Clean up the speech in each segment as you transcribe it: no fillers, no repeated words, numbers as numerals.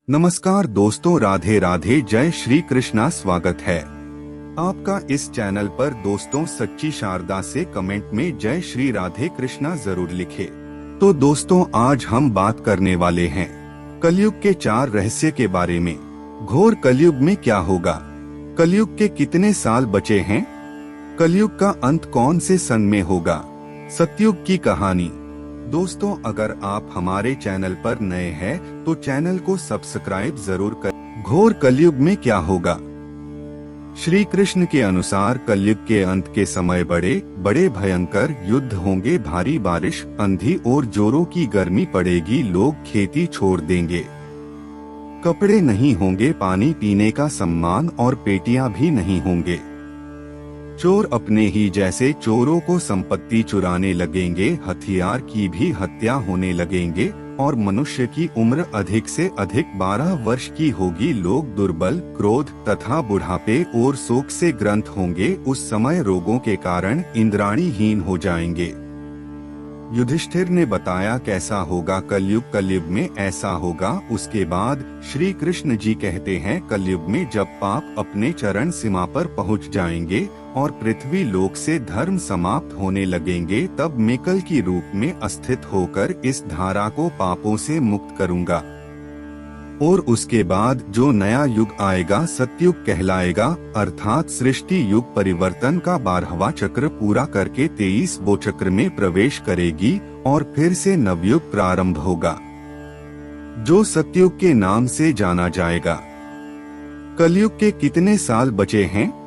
नमस्कार दोस्तों, राधे राधे, जय श्री कृष्णा। स्वागत है आपका इस चैनल पर। दोस्तों, सच्ची शारदा से कमेंट में जय श्री राधे कृष्णा जरूर लिखे। तो दोस्तों, आज हम बात करने वाले हैं कलयुग के 4 रहस्य के बारे में। घोर कलयुग में क्या होगा? कलयुग के कितने साल बचे हैं? कलयुग का अंत कौन से सन में होगा? सतयुग की कहानी। दोस्तों, अगर आप हमारे चैनल पर नए हैं तो चैनल को सब्सक्राइब जरूर करें। घोर कलयुग में क्या होगा? श्री कृष्ण के अनुसार कलयुग के अंत के समय बड़े बड़े भयंकर युद्ध होंगे। भारी बारिश, आंधी और जोरों की गर्मी पड़ेगी। लोग खेती छोड़ देंगे। कपड़े नहीं होंगे, पानी पीने का सम्मान और पेटियां भी नहीं होंगे। चोर अपने ही जैसे चोरों को संपत्ति चुराने लगेंगे। हथियार की भी हत्या होने लगेंगे और मनुष्य की उम्र अधिक से अधिक 12 वर्ष की होगी। लोग दुर्बल, क्रोध तथा बुढ़ापे और शोक से ग्रस्त होंगे। उस समय रोगों के कारण इंद्राणीहीन हो जाएंगे। युधिष्ठिर ने बताया कैसा होगा कलयुग। कलयुग में ऐसा होगा। उसके बाद श्री कृष्ण जी कहते हैं, कलयुग में जब पाप अपने चरण सीमा पर पहुंच जाएंगे और पृथ्वी लोक से धर्म समाप्त होने लगेंगे, तब मैं कल की रूप में अस्थित होकर इस धारा को पापों से मुक्त करूंगा। और उसके बाद जो नया युग आएगा सतयुग कहलाएगा, अर्थात सृष्टि युग परिवर्तन का 12वां चक्र पूरा करके 23वें चक्र में प्रवेश करेगी और फिर से नवयुग प्रारंभ होगा, जो सतयुग के नाम से जाना जाएगा। कलयुग के कितने साल बचे हैं?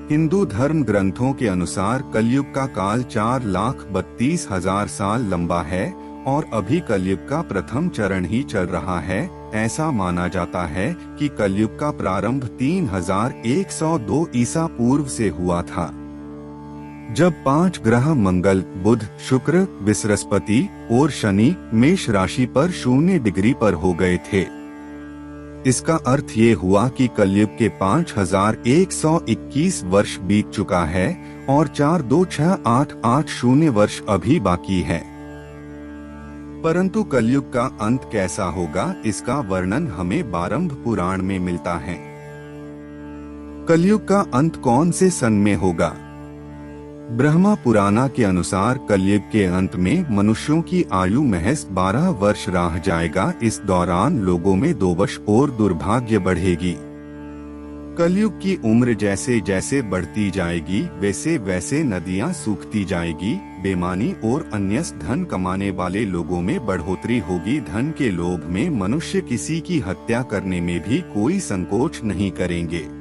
हिंदू धर्म ग्रंथों के अनुसार कलयुग का काल 4,32,000 साल लंबा है और अभी कलयुग का प्रथम चरण ही चल रहा है। ऐसा माना जाता है कि कलयुग का प्रारंभ 3102 ईसा पूर्व से हुआ था, जब 5 ग्रह मंगल, बुध, शुक्र, बृहस्पति और शनि मेष राशि पर 0 डिग्री पर हो गए थे। इसका अर्थ ये हुआ कि कलयुग के 5121 वर्ष बीत चुका है और 426880 वर्ष अभी बाकी है। परंतु कलयुग का अंत कैसा होगा, इसका वर्णन हमें बारंभ पुराण में मिलता है। कलयुग का अंत कौन से सन में होगा? ब्रह्मा पुराण के अनुसार कलयुग के अंत में मनुष्यों की आयु महज 12 वर्ष रह जाएगा। इस दौरान लोगों में दोष और दुर्भाग्य बढ़ेगी। कलयुग की उम्र जैसे जैसे बढ़ती जाएगी वैसे वैसे नदियां सूखती जाएगी। बेईमानी और अन्य धन कमाने वाले लोगों में बढ़ोतरी होगी। धन के लोभ में मनुष्य किसी की हत्या करने में भी कोई संकोच नहीं करेंगे।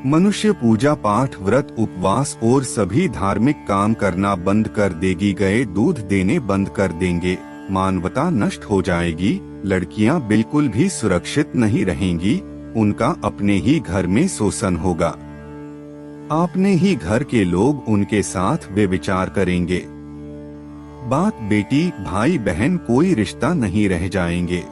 मनुष्य पूजा पाठ, व्रत, उपवास और सभी धार्मिक काम करना बंद कर देगी। गए दूध देने बंद कर देंगे। मानवता नष्ट हो जाएगी। लड़कियां बिल्कुल भी सुरक्षित नहीं रहेंगी। उनका अपने ही घर में शोषण होगा। अपने ही घर के लोग उनके साथ व्यभिचार करेंगे। बाप बेटी, भाई बहन कोई रिश्ता नहीं रह जाएंगे।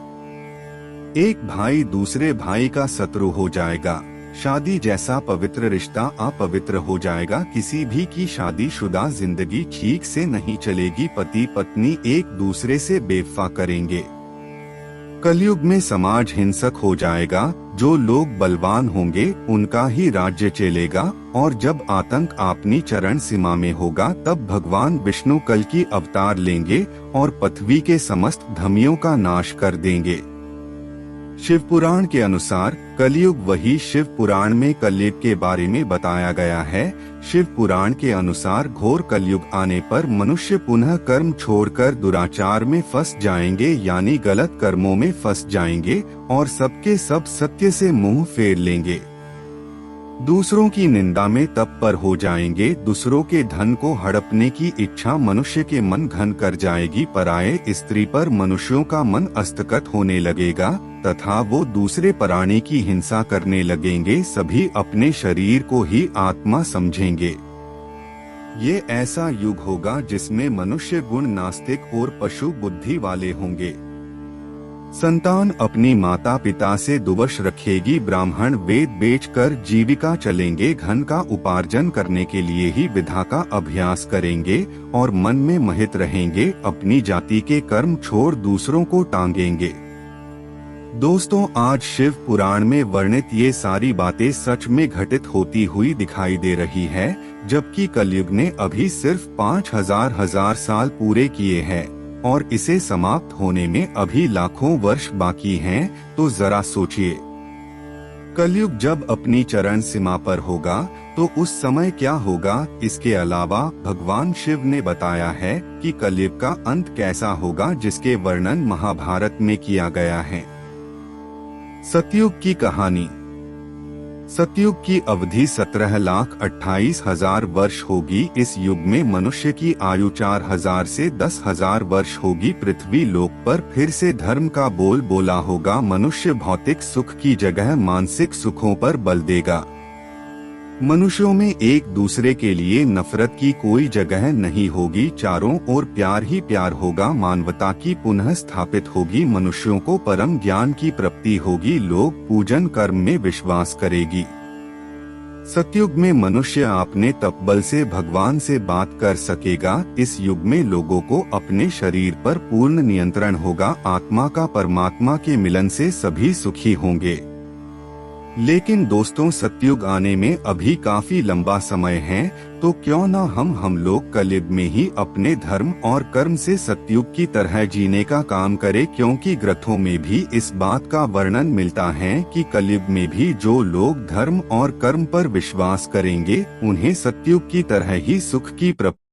एक भाई दूसरे भाई का शत्रु हो जाएगा। शादी जैसा पवित्र रिश्ता अपवित्र हो जाएगा। किसी भी की शादीशुदा जिंदगी ठीक से नहीं चलेगी। पति पत्नी एक दूसरे से बेवफा करेंगे। कलयुग में समाज हिंसक हो जाएगा। जो लोग बलवान होंगे उनका ही राज्य चलेगा और जब आतंक अपनी चरण सीमा में होगा तब भगवान विष्णु कल की अवतार लेंगे और पृथ्वी के समस्त धर्मियों का नाश कर देंगे। शिव पुराण के अनुसार कलयुग वही शिव पुराण में कलयुग के बारे में बताया गया है। शिव पुराण के अनुसार घोर कलयुग आने पर मनुष्य पुनः कर्म छोड़कर दुराचार में फंस जाएंगे, यानी गलत कर्मों में फंस जाएंगे और सबके सब सत्य से मुंह फेर लेंगे। दूसरों की निंदा में तत्पर हो जाएंगे। दूसरों के धन को हड़पने की इच्छा मनुष्य के मन घन कर जाएगी। पराये स्त्री पर मनुष्यों का मन हस्तगत होने लगेगा तथा वो दूसरे प्राणी की हिंसा करने लगेंगे। सभी अपने शरीर को ही आत्मा समझेंगे। ये ऐसा युग होगा जिसमें मनुष्य गुण नास्तिक और पशु बुद्धि वाले होंगे। संतान अपनी माता पिता से दुवश रखेगी। ब्राह्मण वेद बेचकर जीविका चलेंगे। धन का उपार्जन करने के लिए ही विद्या का अभ्यास करेंगे और मन में मोहित रहेंगे। अपनी जाति के कर्म छोड़ दूसरों को टांगेंगे। दोस्तों, आज शिव पुराण में वर्णित ये सारी बातें सच में घटित होती हुई दिखाई दे रही है, जबकि कलयुग ने अभी सिर्फ 5000 साल पूरे किए हैं और इसे समाप्त होने में अभी लाखों वर्ष बाकी हैं। तो जरा सोचिए, कलयुग जब अपनी चरण सीमा पर होगा तो उस समय क्या होगा। इसके अलावा भगवान शिव ने बताया है कि कलयुग का अंत कैसा होगा, जिसके वर्णन महाभारत में किया गया है। सतयुग की कहानी। सतयुग की अवधि 17,28,000 वर्ष होगी। इस युग में मनुष्य की आयु 4,000 से 10,000 वर्ष होगी। पृथ्वी लोक पर फिर से धर्म का बोल बोला होगा। मनुष्य भौतिक सुख की जगह मानसिक सुखों पर बल देगा। मनुष्यों में एक दूसरे के लिए नफरत की कोई जगह नहीं होगी। चारों ओर प्यार ही प्यार होगा। मानवता की पुनः स्थापित होगी। मनुष्यों को परम ज्ञान की प्राप्ति होगी। लोग पूजन कर्म में विश्वास करेगी। सतयुग में मनुष्य अपने तपबल से भगवान से बात कर सकेगा। इस युग में लोगों को अपने शरीर पर पूर्ण नियंत्रण होगा। आत्मा का परमात्मा के मिलन से सभी सुखी होंगे। लेकिन दोस्तों, सतयुग आने में अभी काफी लंबा समय है, तो क्यों न हम लोग कलयुग में ही अपने धर्म और कर्म से सतयुग की तरह जीने का काम करें। क्योंकि ग्रंथों में भी इस बात का वर्णन मिलता है कि कलयुग में भी जो लोग धर्म और कर्म पर विश्वास करेंगे, उन्हें सतयुग की तरह ही सुख की प्राप्ति